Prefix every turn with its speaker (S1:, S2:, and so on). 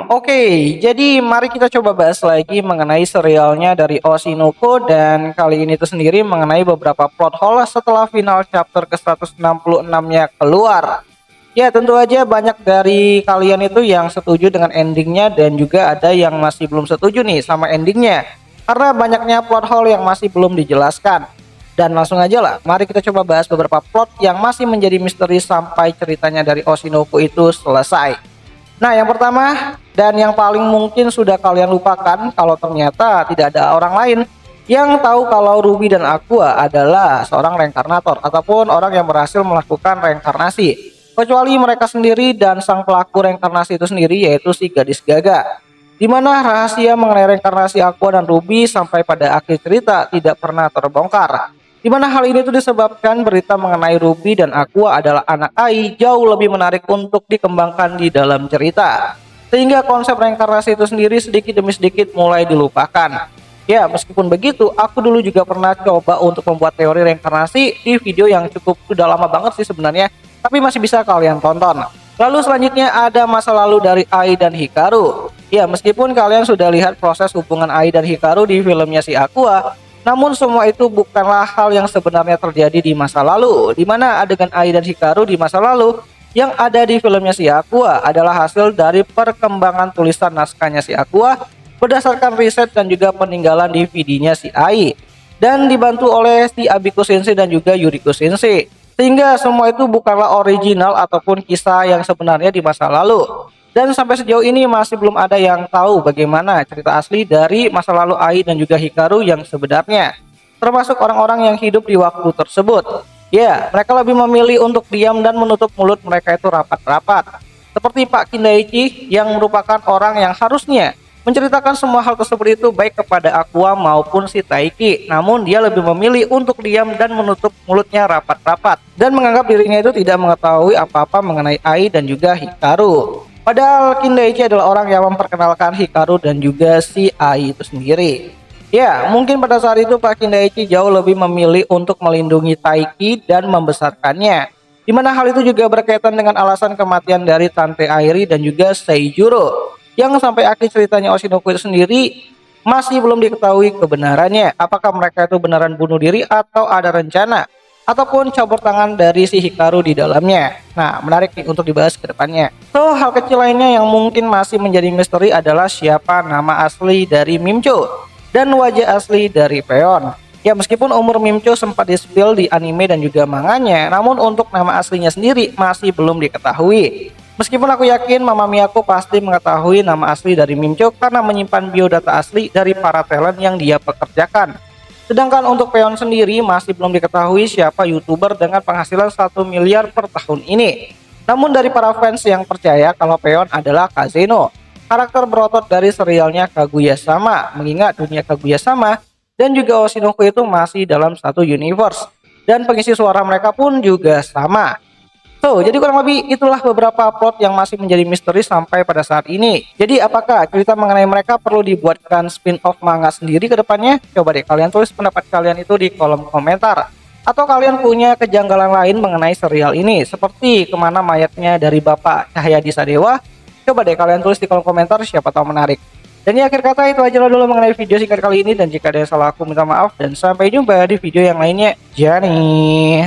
S1: Oke, jadi mari kita coba bahas lagi mengenai serialnya dari Oshinoko dan kali ini tuh sendiri mengenai beberapa plot hole setelah final chapter ke-166-nya keluar. Ya, tentu aja banyak dari kalian itu yang setuju dengan endingnya dan juga ada yang masih belum setuju nih sama endingnya. Karena banyaknya plot hole yang masih belum dijelaskan. Dan langsung aja lah, mari kita coba bahas beberapa plot yang masih menjadi misteri sampai ceritanya dari Oshinoko itu selesai. Nah, yang pertama dan yang paling mungkin sudah kalian lupakan kalau ternyata tidak ada orang lain yang tahu kalau Ruby dan Aqua adalah seorang reinkarnator ataupun orang yang berhasil melakukan reinkarnasi. Kecuali mereka sendiri dan sang pelaku reinkarnasi itu sendiri, yaitu si gadis Gaga. Di mana rahasia mengenai reinkarnasi Aqua dan Ruby sampai pada akhir cerita tidak pernah terbongkar. Di mana hal ini tuh disebabkan berita mengenai Ruby dan Aqua adalah anak Ai jauh lebih menarik untuk dikembangkan di dalam cerita. Sehingga konsep reinkarnasi itu sendiri sedikit demi sedikit mulai dilupakan. Ya, meskipun begitu, aku dulu juga pernah coba untuk membuat teori reinkarnasi di video yang cukup sudah lama banget sih sebenarnya, tapi masih bisa kalian tonton. Lalu selanjutnya ada masa lalu dari Ai dan Hikaru. Ya, meskipun kalian sudah lihat proses hubungan Ai dan Hikaru di filmnya si Aqua, namun semua itu bukanlah hal yang sebenarnya terjadi di masa lalu, di mana adegan Ai dan Hikaru di masa lalu yang ada di filmnya si Aqua adalah hasil dari perkembangan tulisan naskahnya si Aqua berdasarkan riset dan juga peninggalan DVD-nya si Ai dan dibantu oleh si Abiko Sensei dan juga Yuriko Sensei. Sehingga semua itu bukanlah original ataupun kisah yang sebenarnya di masa lalu. Dan sampai sejauh ini masih belum ada yang tahu bagaimana cerita asli dari masa lalu Ai dan juga Hikaru yang sebenarnya. Termasuk orang-orang yang hidup di waktu tersebut. Ya, mereka lebih memilih untuk diam dan menutup mulut mereka itu rapat-rapat. Seperti Pak Kindaichi yang merupakan orang yang harusnya menceritakan semua hal tersebut itu baik kepada Aqua maupun si Taiki. Namun dia lebih memilih untuk diam dan menutup mulutnya rapat-rapat. Dan menganggap dirinya itu tidak mengetahui apa-apa mengenai Ai dan juga Hikaru. Padahal Kindaichi adalah orang yang memperkenalkan Hikaru dan juga si Ai itu sendiri. Ya, mungkin pada saat itu Pak Kindaichi jauh lebih memilih untuk melindungi Taiki dan membesarkannya. Di mana hal itu juga berkaitan dengan alasan kematian dari Tante Airi dan juga Seijuro. Yang sampai akhir ceritanya Oshinoko itu sendiri masih belum diketahui kebenarannya. Apakah mereka itu beneran bunuh diri atau ada rencana ataupun campur tangan dari si Hikaru di dalamnya. Nah, menarik nih untuk dibahas ke depannya. So, hal kecil lainnya yang mungkin masih menjadi misteri adalah siapa nama asli dari Mimcho dan wajah asli dari Peon. Ya, meskipun umur Mimcho sempat di-spill di anime dan juga manganya, namun untuk nama aslinya sendiri masih belum diketahui. Meskipun aku yakin Mama Miyako pasti mengetahui nama asli dari Mimcho karena menyimpan biodata asli dari para talent yang dia pekerjakan. Sedangkan untuk Peon sendiri masih belum diketahui siapa YouTuber dengan penghasilan 1 miliar per tahun ini. Namun dari para fans yang percaya kalau Peon adalah Kazeno, karakter berotot dari serialnya Kaguya-sama, mengingat dunia Kaguya-sama dan juga Oshinoko itu masih dalam satu universe. Dan pengisi suara mereka pun juga sama. So, jadi kurang lebih itulah beberapa plot yang masih menjadi misteri sampai pada saat ini. Jadi apakah cerita mengenai mereka perlu dibuatkan spin-off manga sendiri ke depannya? Coba deh kalian tulis pendapat kalian itu di kolom komentar. Atau kalian punya kejanggalan lain mengenai serial ini, seperti kemana mayatnya dari Bapak Cahyadi Sadewa? Coba deh kalian tulis di kolom komentar, siapa tahu menarik. Dan di akhir kata itu aja dulu mengenai video singkat kali ini, dan jika ada yang salah aku minta maaf dan sampai jumpa di video yang lainnya. Jani.